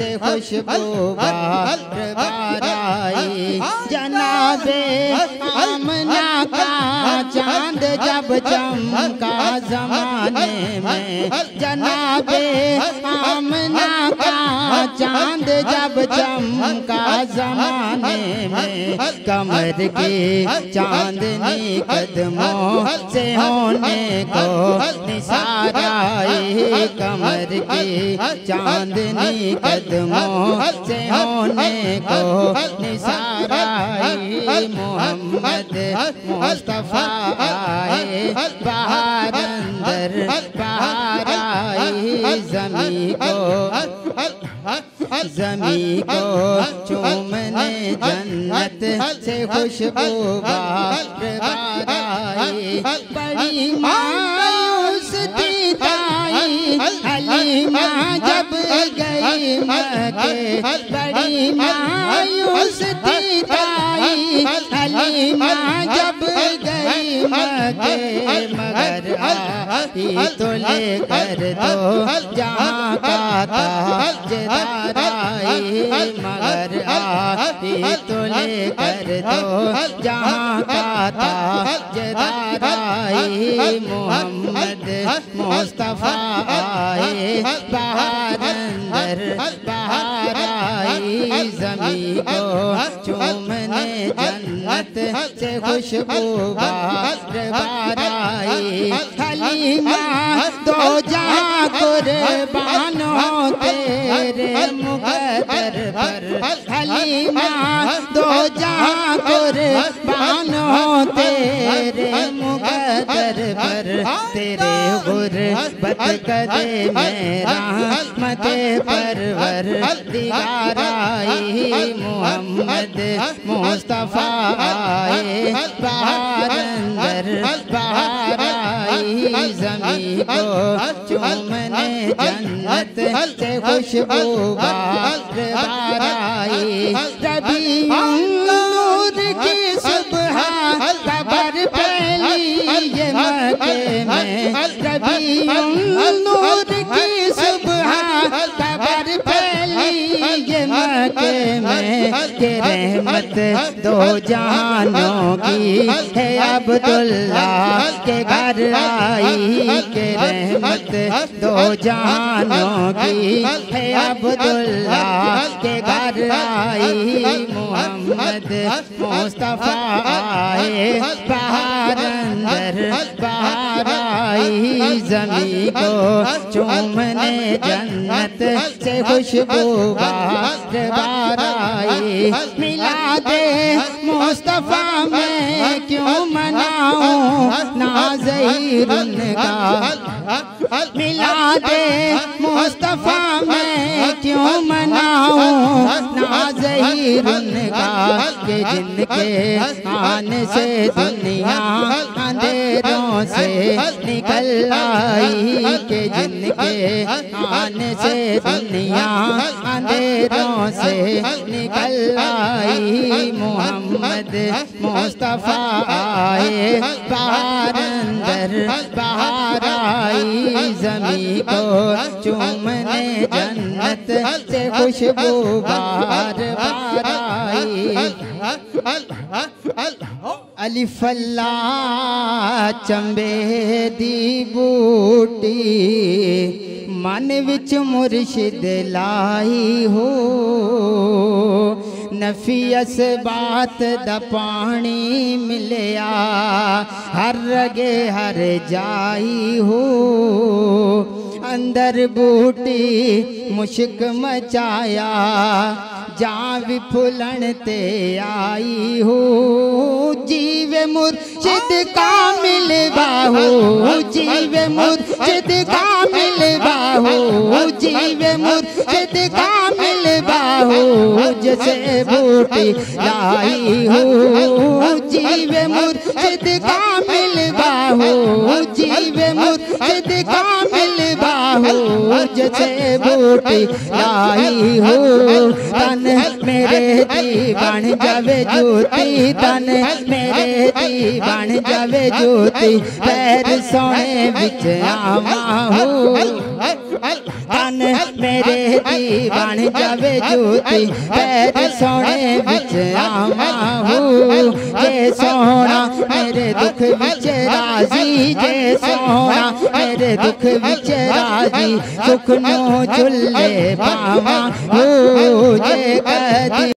से खुशबू बार आई। जनाबे आमना का चांद जब चमका जमाने में, जनाबे आमना का चांद जब चमका जमाने में, कमर की चांदनी कदमों से होने को निसार आई। कमर की चांदनी कदमों से होने को निसार आई। मोहम्मद मुस्तफा आए बाहर अंदर बाहर आई। ज़मीं को चूमने जन्नत से खुशबू बार आई। बड़ी मायूस थी ताई हलीमा जब गई मक्के, बड़ी मायूस थी ताई हलीमा जब गई मक्के, मगर आई तो लेकर दो जहाँ का ताजदार आई। मगर आई तो लेकर दो जहाँ का ताजदार आई। मोहम्मद मुस्तफा आए बाहर अंदर बाहर आई। ज़मीं को चूमने जन्नत से खुशबू बार आई। हलीमा दो जहाँ कुर्बान हो तेरे मुक़द्दर पर, हलीमा दो जहाँ कुर्बान हो तेरे मुक़द्दर पर। तेरे गुर्बत कदे मेरा मते परवर दिगार आई। मोहम्मद मुस्तफा आए बाहर अंदर बाहर आई। ज़मीं को चूमने जन्नत से खुशबू बार आई। रबीउन नूर की सुबह खबर फैली ये मक्के में, रबीउन नूर की सुबह खबर फैली ये मक्के में, कि रहमत दो जहानों की है अब्दुल्ला के घर आई। कि रहमत दो जहानों की है अब्दुल्ला के घर आई। मोहम्मद मुस्तफा आए बाहर अंदर बाहर आई। ज़मीं को चूमने जन्नत से खुशबू बार आई। मिला दे मुस्तफा मैं क्यों मनाऊं नाज़ीर उनका, मिला दे मुस्तफा मैं क्यों मनाऊं नाज़ीर उनका, कि जिनके आने से दुनिया अंधेरों से निकल आई। कि जिनके आने से दुनिया अंधेरों से निकल आई। मोहम्मद मुस्तफा आए बाहर अंदर बाहर आई। ज़मीं को चूमने जन्नत से खुशबू बार बार आई। अलिफ अल्लाह चंबे दी बूटी मन विच मुर्शिद लाई हो, नफियस बात दा पानी मिलया हर रगे हर जाई हो। अंदर बूटी मुश्क मचाया जां भी फुलन ते आई हो। जीवे मुर्शिद कामिल बाहो, जीवे मुर्शिद कामिल बाहो, जीवे मुर्शिद कामिल बाहो, जैसे बूटी लाई हो। जीवे मुर्शिद कामिल बाहो, जीवे मुर्शिद कामिल बाहो, जैसे बूटी लाई हो। तन मेरे दी बन जावे ज्योति, तन मेरे दी बन जावे ज्योति, पैर सोने विच आवा हो। तन मन मेरे दी बन जावे जूती पैर सोने विच आवा हूँ जे सोना मेरे दुख विच राजी जे सोना मेरे दुख विच राजी सुख नो झुले पावा हूँ जे कदी